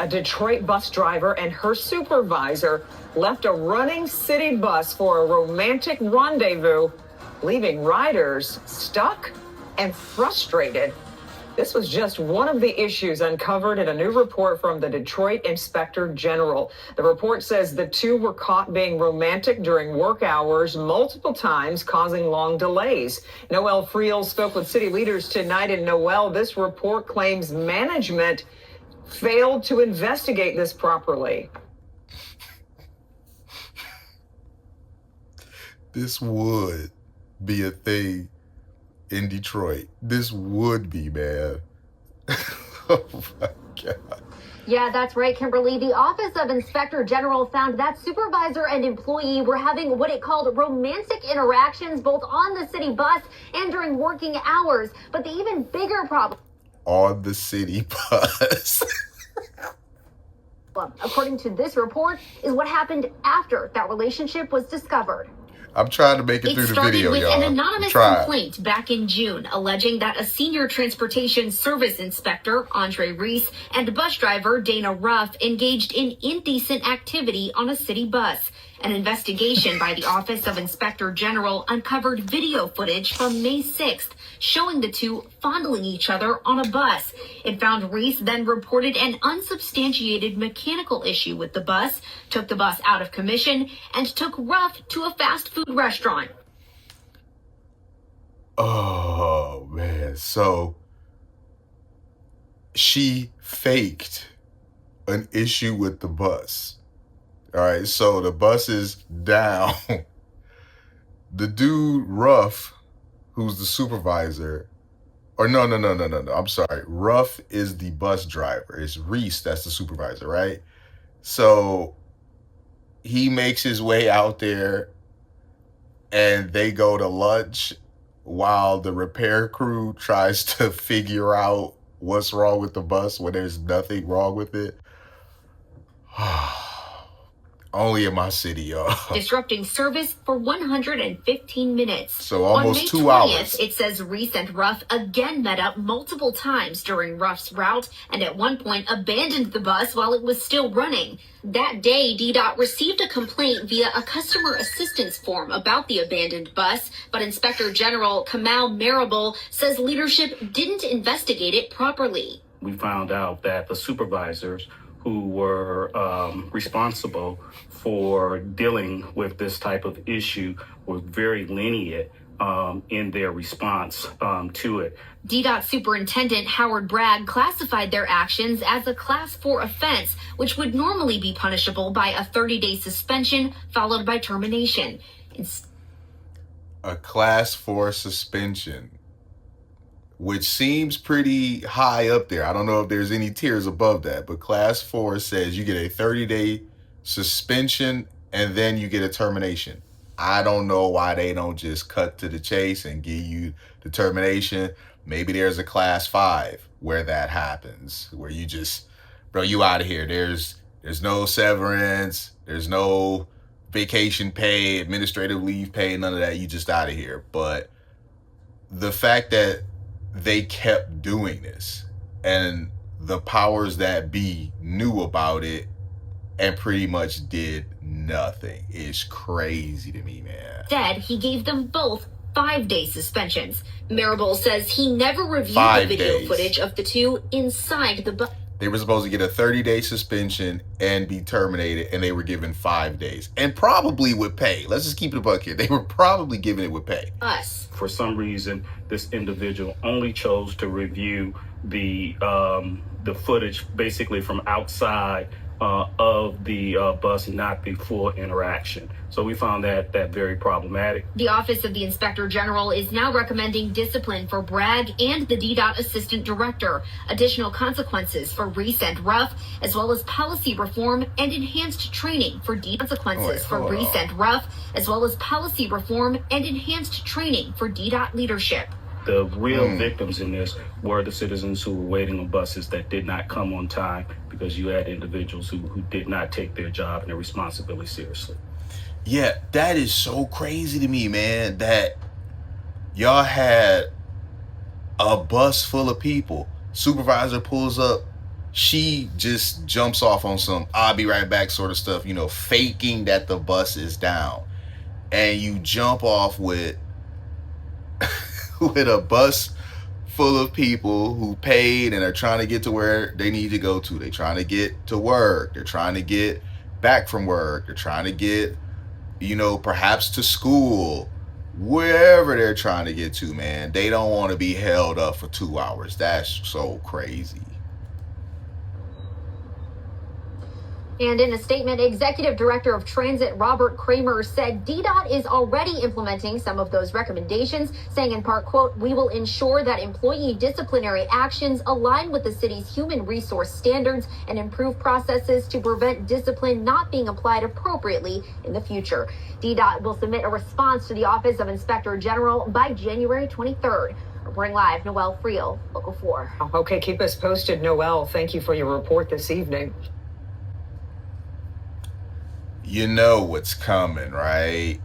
A Detroit bus driver and her supervisor left a running city bus for a romantic rendezvous, leaving riders stuck and frustrated. This was just one of the issues uncovered in a new report from the Detroit Inspector General. The report says the two were caught being romantic during work hours multiple times, causing long delays. Noel Friel spoke with city leaders tonight. And Noel, this report claims management failed to investigate this properly. This would be a thing in Detroit. This would be, man. Oh my God. Yeah, that's right, Kimberly. The Office of Inspector General found that supervisor and employee were having what it called romantic interactions both on the city bus and during working hours. But the even bigger problem on the city bus, according to this report, is what happened after that relationship was discovered. I'm trying to make it through the video, y'all. It started with an anonymous complaint back in June alleging that a senior transportation service inspector, Andre Reese, and bus driver Dana Ruff engaged in indecent activity on a city bus. An investigation by the Office of Inspector General uncovered video footage from May 6th showing the two fondling each other on a bus. It found Reese then reported an unsubstantiated mechanical issue with the bus, took the bus out of commission, and took Ruff to a fast food restaurant. Oh, man. So she faked an issue with the bus. All right, so the bus is down. The dude, Ruff, who's the supervisor, or no. I'm sorry. Ruff is the bus driver. It's Reese that's the supervisor, right? So he makes his way out there and they go to lunch while the repair crew tries to figure out what's wrong with the bus when there's nothing wrong with it. Only in my city, y'all. Disrupting service for 115 minutes. So almost 2 hours. On May 20th, hours. It says Reese and Ruff again met up multiple times during Ruff's route and at one point abandoned the bus while it was still running. That day, DDOT received a complaint via a customer assistance form about the abandoned bus, but Inspector General Kamal Marable says leadership didn't investigate it properly. We found out that the supervisors who were responsible for dealing with this type of issue were very lenient in their response to it. DDOT Superintendent Howard Bragg classified their actions as a Class 4 offense, which would normally be punishable by a 30-day suspension followed by termination. A Class 4 suspension, which seems pretty high up there. I don't know if there's any tiers above that, but Class 4 says you get a 30-day suspension and then you get a termination. I don't know why they don't just cut to the chase and give you the termination. Maybe there's a Class 5 where that happens, where you just, bro, you out of here. There's no severance, there's no vacation pay, administrative leave pay, none of that. You just out of here. But the fact that they kept doing this and the powers that be knew about it and pretty much did nothing is crazy to me, man. Instead, he gave them both 5-day suspensions. Marable says he never reviewed 5 the video days. footage of the two inside the bus. They were supposed to get a 30-day suspension and be terminated, and they were given 5 days. And probably with pay. Let's just keep it a buck here. They were probably giving it with pay. For some reason, this individual only chose to review the footage basically from outside of the bus, not the full interaction. So we found that very problematic. The Office of the Inspector General is now recommending discipline for Bragg and the DDOT Assistant Director, additional consequences for Reese and Ruff, as well as policy reform and enhanced training for Reese and Ruff, as well as policy reform and enhanced training for DDOT leadership. The real victims in this were the citizens who were waiting on buses that did not come on time because you had individuals who did not take their job and their responsibility seriously. Yeah, that is so crazy to me, man, that y'all had a bus full of people. Supervisor pulls up. she just jumps off on some "I'll be right back" sort of stuff, faking that the bus is down. And you jump off with with a bus full of people who paid and are trying to get to where they need to go to. They're trying to get to work. They're trying to get back from work. They're trying to get, perhaps to school, wherever they're trying to get to, man. They don't want to be held up for 2 hours. That's so crazy. And in a statement, Executive Director of Transit Robert Kramer said DDOT is already implementing some of those recommendations, saying in part, quote, "We will ensure that employee disciplinary actions align with the city's human resource standards and improve processes to prevent discipline not being applied appropriately in the future." DDOT will submit a response to the Office of Inspector General by January 23rd. Reporting live, Noelle Friel, Local 4. Okay, keep us posted, Noelle. Thank you for your report this evening. You know what's coming, right?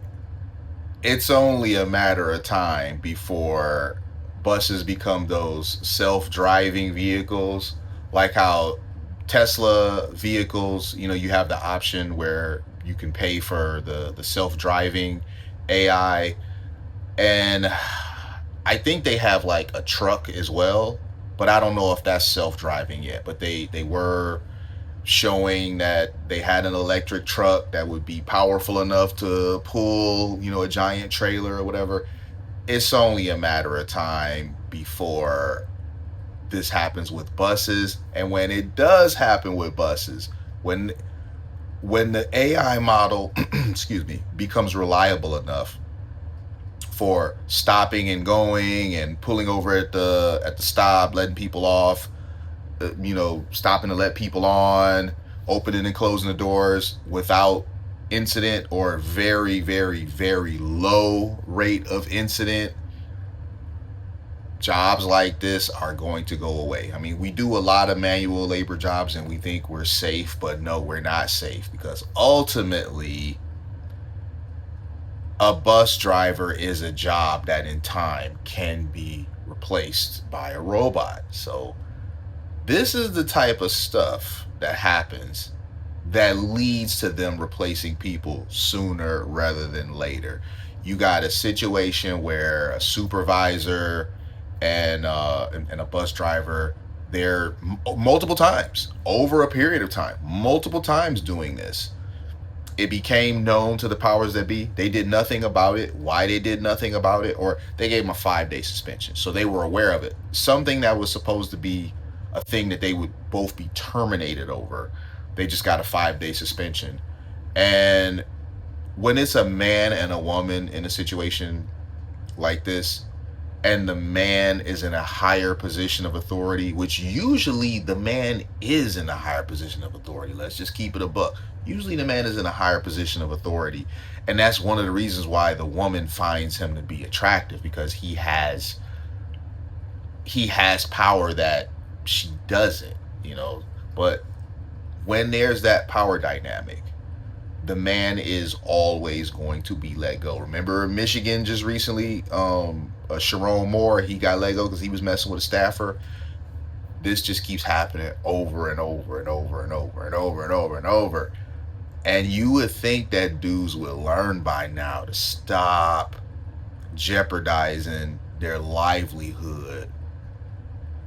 It's only a matter of time before buses become those self-driving vehicles, like how Tesla vehicles, you have the option where you can pay for the self-driving AI. And I think they have like a truck as well, but I don't know if that's self-driving yet. But they were showing that they had an electric truck that would be powerful enough to pull, a giant trailer or whatever. It's only a matter of time before this happens with buses. And when it does happen with buses, when the AI model, becomes reliable enough for stopping and going and pulling over at the stop, letting people off, stopping to let people on, opening and closing the doors without incident or very, very, very low rate of incident, jobs like this are going to go away. I mean, we do a lot of manual labor jobs and we think we're safe, but no, we're not safe, because ultimately a bus driver is a job that in time can be replaced by a robot. So this is the type of stuff that happens that leads to them replacing people sooner rather than later. You got a situation where a supervisor and a bus driver, they're multiple times over a period of time, multiple times doing this. It became known to the powers that be. They did nothing about it. Why they did nothing about it? Or they gave them a 5-day suspension. So they were aware of it. Something that was supposed to be a thing that they would both be terminated over. They just got a 5-day suspension. And when it's a man and a woman in a situation like this, and the man is in a higher position of authority, which usually the man is in a higher position of authority. Let's just keep it a buck. Usually the man is in a higher position of authority. And that's one of the reasons why the woman finds him to be attractive, because he has power that she doesn't, but when there's that power dynamic, the man is always going to be let go. Remember Michigan just recently, Sharon Moore, he got let go because he was messing with a staffer. This just keeps happening over and over and over and over and over and over and over. And you would think that dudes would learn by now to stop jeopardizing their livelihood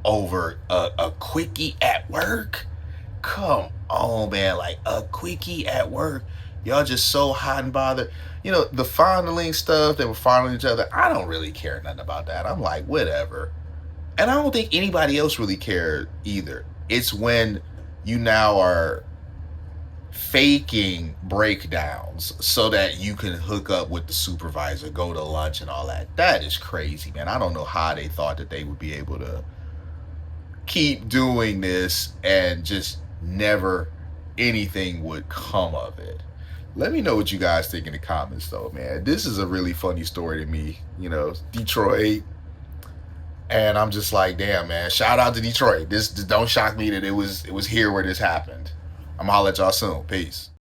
over a quickie at work. Come on, man. Like a quickie at work. Y'all just so hot and bothered. The fondling stuff, they were fondling each other. I don't really care nothing about that. I'm like, whatever. And I don't think anybody else really cared either. It's when you now are faking breakdowns so that you can hook up with the supervisor, go to lunch and all that. That is crazy, man. I don't know how they thought that they would be able to keep doing this and just never anything would come of it. Let me know what you guys think in the comments though, man. This is a really funny story to me, Detroit. And I'm just like, damn, man, shout out to Detroit. This don't shock me that it was here where this happened. I'm gonna holler at y'all soon. Peace.